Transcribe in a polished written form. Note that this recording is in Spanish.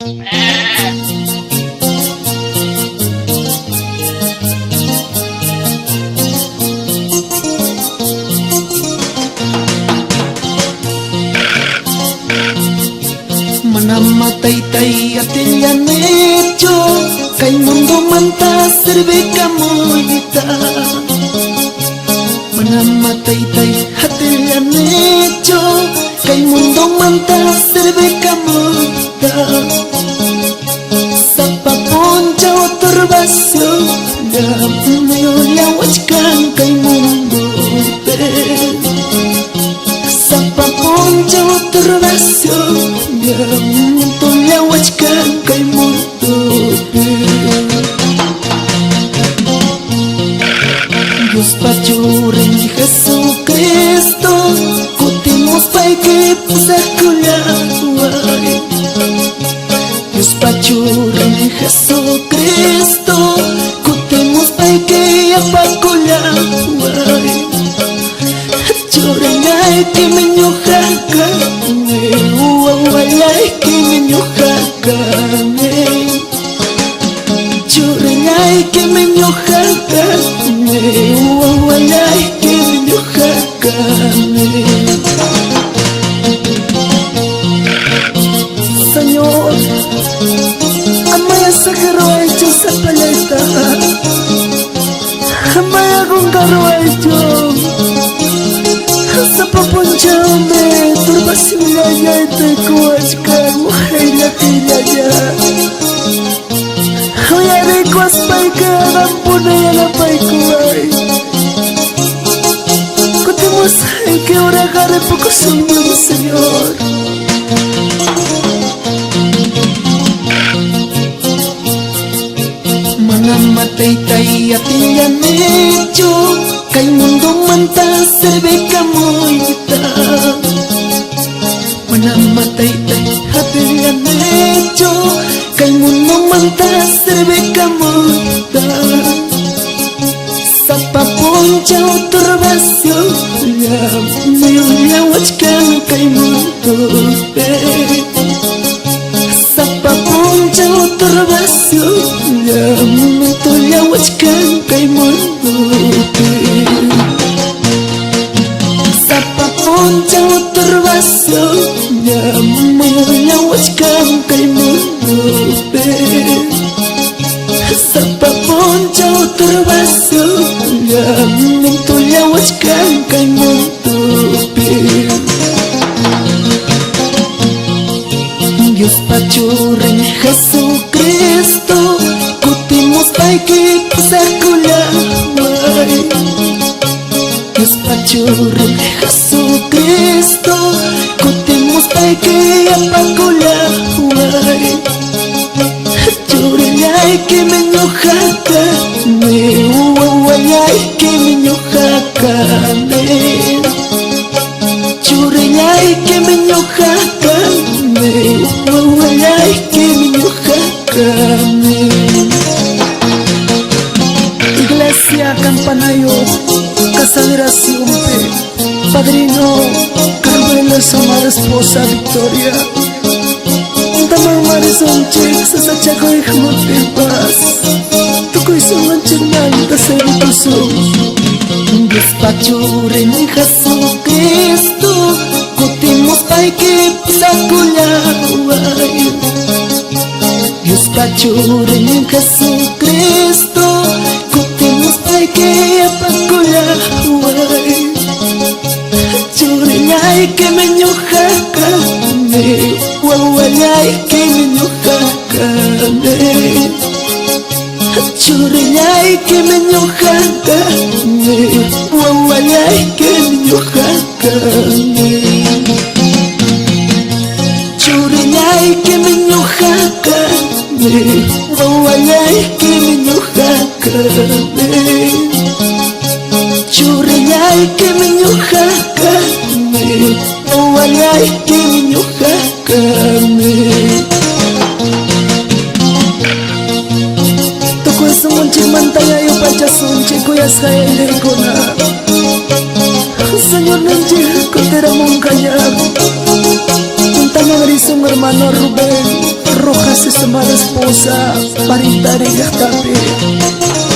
Manamataytay atillanecho kay mundo manta sirve kamuita. Manamataytay atillanecho kay mundo manta sirve kamuita. Sapa poncha otorbacio ya meyo lawachkan kay mundo pe. Sapa poncha otorbacio ya mundo lawachkan kay mundo pe. Dios pachuren Jesucristo kutimos pay que pusakulaway. Dios pachuren Jesucristo kutimos pay que apakulaway. Churenay que me ñojaka uawalay que me ñojaka churenay que me ñojaka uawalay que me ñojaka. Señor, amaya sakaro hecho sa paleta, amaya con carro hecho sa paponchame turbasimilaya ite kuachkan muhayla hilaya. Huyari kuas paika rampunaya na paikuay kutimos ay que oragare poco suyo Señor. Manamataytay atillanecho kay mundo manta sirve kamuita. Manamataytay atillanecho kay mundo manta sirve kamuita. Sapa poncha otorbacio ya meyo lawachkan kay mundo pe. Sapa poncha otorbacio ya mundo lawachkan kay mundo pe. Sapa poncha otorbacio ya meyo lawachkan kay mundo pe. Sapa poncha otorbacio ya mundo lawachkan kay mundo pe. Dios pachuren Jesucristo kutimos pay que pusakulaway. Dios pachuren Jesucristo kutimos pay que apakulaway. Churenay que me ñojaka uawalay que me ñojaka churenay que me ñojaka uawalay que me ñojaka. Iglesia Campanayo Casa de Oración P, Padrino Carmela, su amada esposa Victoria, Tamang Marisol Chick, Sasachaco y Jamotipas, Tukoy Sumanchinal, Taserituso. Dios pachuren Jesucristo kutimos pay que pusakulaway. Dios pachuren Jesucristo kutimos pay que apakulaway. Churenay que me ñojaka uawalay que me ñojaka churenay que me ñojaka uawalay que me ñojaka churenay que me ñojaka uawalay que me ñojaka churenay que me ñojaka uawalay que me ñojaka. Mantayayo pachasunche kuyasayay kuna Señor nanchi kotera moncayar Montaña Gris, un hermano Rubén arrojaste a mala esposa para estar en esta